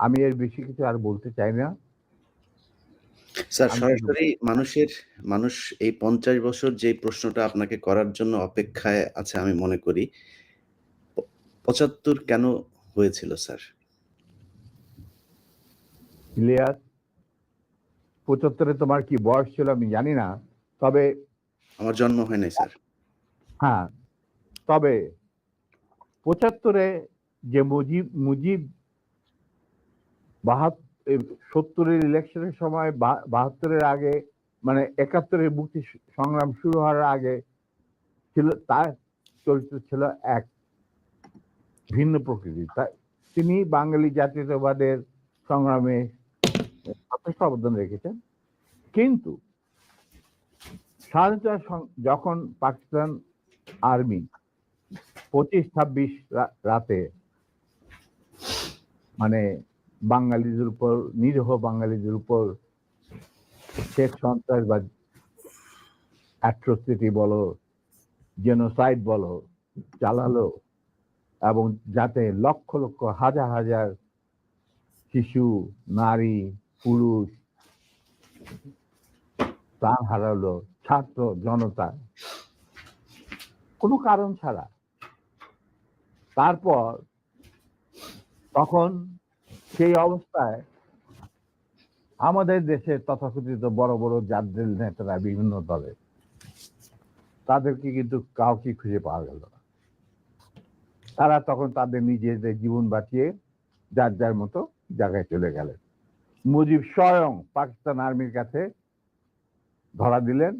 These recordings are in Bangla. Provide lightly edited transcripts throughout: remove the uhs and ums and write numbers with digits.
আমি এর বেশি কিছু আর বলতে চাই না। স্যার আমি শুধু সরাসরি মানুষ এই ৫০ বছর যে প্রশ্নটা আপনাকে করার জন্য অপেক্ষায় আছে আমি মনে করি। ৭৫ কেন হয়েছিল স্যার? ইলিয়াস, ৭৫ তোমার কি বয়স ছিল আমি জানি না। তবে আমার জন্ম হয় নাই স্যার। হ্যাঁ, তবে ৭৫ যে মুজিব মুজিব ৭০-এর ইলেকশনের সময় ৭২-এর আগে, মানে ৭১-এর মুক্তি সংগ্রাম শুরু হওয়ার আগে ছিল, তার চরিত্র ছিল এক ভিন্ন প্রকৃতির। তিনি বাঙালি জাতীয়তাবাদের সংগ্রামে যথেষ্ট অবদান রেখেছেন। কিন্তু স্বাধীনতা যখন পাকিস্তান আর্মি ২৫-২৬ রাতে মানে বাঙালিদের উপর, নিরীহ বাঙালিদের উপর শেখ সন্ত্রাসবাদ, অ্যাট্রোসিটি বলো, জেনোসাইড বলো, চালালো, এবং যাতে লক্ষ লক্ষ হাজার হাজার শিশু, নারী, পুরুষ প্রাণ হারালো, ছাত্র জনতা, কোনো কারণ ছাড়া। তারপর তখন সেই অবস্থায় আমাদের দেশের তথাকথিত বড় বড় জাতীয় নেতারা বিভিন্ন দলে, তাদেরকে কিন্তু কাউকে খুঁজে পাওয়া গেল না। তারা তখন তাদের নিজেদের জীবন বাঁচিয়ে যার যার মতো জায়গায় চলে গেলেন। মুজিব স্বয়ং পাকিস্তান আর্মির কাছে ধরা দিলেন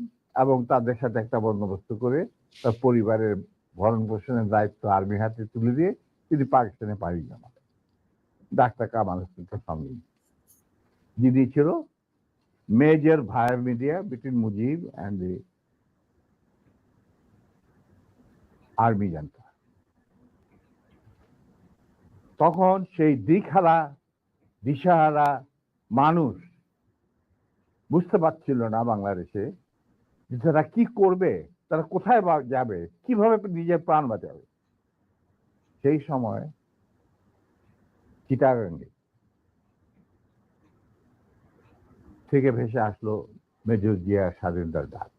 এবং তাদের সাথে একটা বন্দোবস্ত করে তার পরিবারের ভরণ পোষণের দায়িত্ব আর্মির হাতে তুলে দিয়ে তিনি পাকিস্তানে পাড়ি জমান। ডাক্তার কামাল হোসেনের সঙ্গে, যিনি ছিল major via media between Mujib and the army junta. তখন সেই দিশাহারা মানুষ বুঝতে পারছিল না বাংলাদেশে যে তারা কি করবে, তারা কোথায় যাবে, কিভাবে নিজের প্রাণ বাঁচাবে। সেই সময় চিটাগাঙ্গে থেকে ভেসে আসলো মেজর জিয়ার স্বাধীনতার ডাক।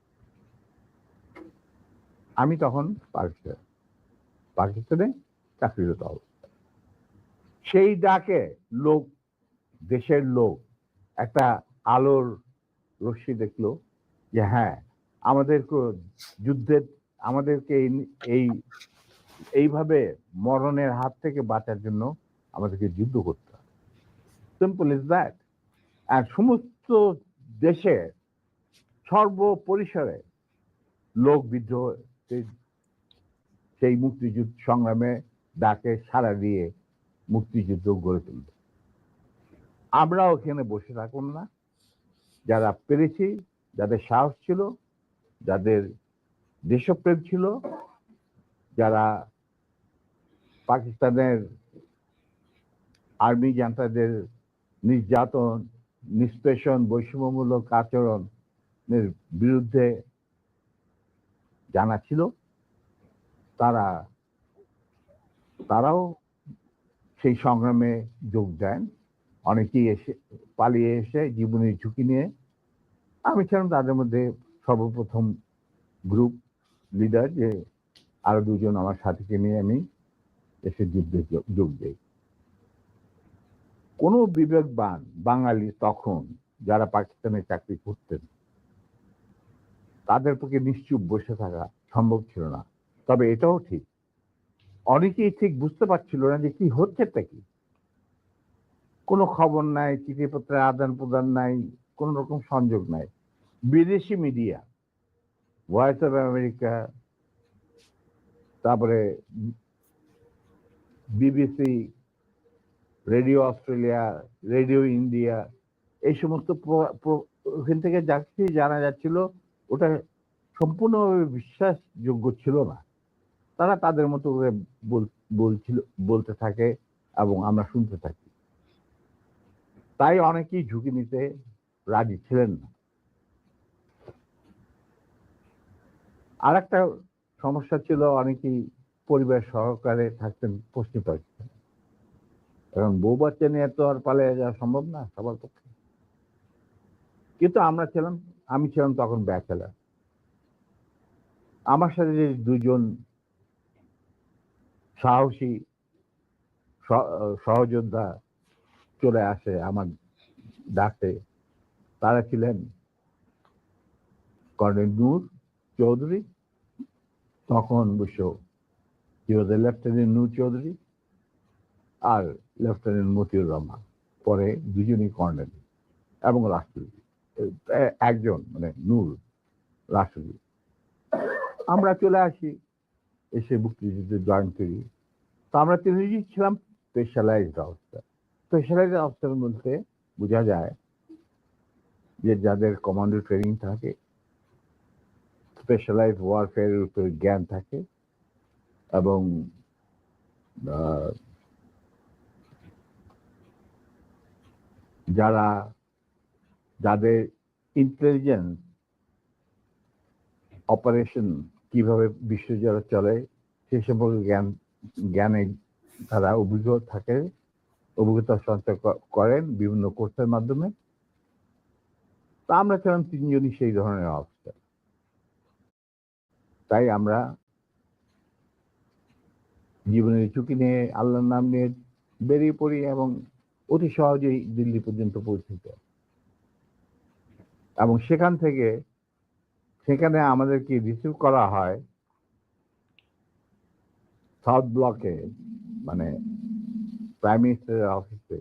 আমি তখন পাকিস্তানে চাকরিরত অবস্থা। সেই ডাকে দেশের লোক একটা আলোর রশ্মি দেখলো যে হ্যাঁ, আমাদেরকে যুদ্ধের, আমাদেরকে এইভাবে মরণের হাত থেকে বাঁচার জন্য আমাদেরকে যুদ্ধ করতে হবে। Simple is that. আর সমস্ত দেশে সর্বপরিসরে লোক বিদ্রোহ, সেই মুক্তিযুদ্ধ সংগ্রামে ডাকে সাড়া দিয়ে মুক্তিযুদ্ধ গড়ে তুলল। আমরাও এখানে বসে থাকুন না, যারা পেরেছি, যাদের সাহস ছিল, যাদের দেশপ্রেম ছিল, যারা পাকিস্তানের আর্মি জান্তাদের নির্যাতন, নিষ্পেষণ, বৈষম্যমূলক আচরণের বিরুদ্ধে জানা ছিল, তারাও সেই সংগ্রামে যোগ দেন। অনেকেই পালিয়ে এসে জীবনের ঝুঁকি নিয়ে। আমি ছিলাম তাদের মধ্যে সর্বপ্রথম গ্রুপ লিডার, যে আরো দুজন আমার সাথীকে নিয়ে আমি এসে যুদ্ধে যোগ দিই। কোনো বিবেকবান বাঙালি তখন যারা পাকিস্তানে চাকরি করতেন, তাদের পক্ষে নিশ্চুপ বসে থাকা সম্ভব ছিল না। তবে এটাও ঠিক, অনেকেই ঠিক বুঝতে পারছিল না যে কি হচ্ছেটা কি। কোনো খবর নাই, চিঠিপত্রের আদান প্রদান নাই, কোন রকম সংযোগ নাই। বিদেশি মিডিয়া, ভয়েস অফ আমেরিকা, তারপরে BBC, radio Australia, radio India, এই সমস্ত ওখান থেকে যা কিছু জানা যাচ্ছিল ওটা সম্পূর্ণভাবে বিশ্বাসযোগ্য ছিল না। তারা তাদের মতো করে বলতে থাকে এবং আমরা শুনতে থাকি। তাই অনেকেই ঝুঁকি নিতে রাজি ছিলেন না। আর একটা সমস্যা ছিল, অনেকেই পরিবার সহকারে থাকতেন পশ্চিম পাকিস্তান, কারণ বউ বাচ্চা নিয়ে তো আর পালিয়ে যাওয়া সম্ভব না সবার পক্ষে। কিন্তু আমি ছিলাম তখন ব্যাচেলার। আমার সাথে যে দুজন সাহসী সহযোদ্ধা চলে আসে আমার ডাকে, তারা ছিলেন কর্নেল নূর চৌধুরী, তখন অবশ্য লেফটেন্যান্ট নূর চৌধুরী আর লেফটেন্যান্ট মতিউর রহমান, পরে দুজনই কর্নেল এবং রাষ্ট্রপতি, একজন মানে নূর রাষ্ট্রপতি। আমরা চলে আসি, এসে মুক্তিযুদ্ধে জয়েন করি। তো আমরা তিনজনই ছিলাম স্পেশালাইজড অফিসার। স্পেশালাইজড অফিসার বলতে বোঝা যায় যে যাদের কমান্ডো ট্রেনিং থাকে, স্পেশালাইজ ওয়ারফেয়ারের উপর জ্ঞান থাকে, এবং যাদের ইন্টেলিজেন্স অপারেশন কিভাবে বিশ্বজুড়ে চলে সেই সম্পর্কে জ্ঞানে তারা অভিজ্ঞতা সঞ্চয় করেন বিভিন্ন কোর্সের মাধ্যমে। তা আমরা ছিলাম তিনজনই সেই ধরনের অফিসার। তাই আমরা জীবনের ঝুঁকি নিয়ে আল্লাহর নাম নিয়ে বেরিয়ে পড়ি এবং অতি সহজেই দিল্লি পর্যন্ত পৌঁছে যায়। এবং সেখানে আমাদেরকে রিসিভ করা হয় সাউথ ব্লকে, মানে প্রাইম মিনিস্টারের অফিসে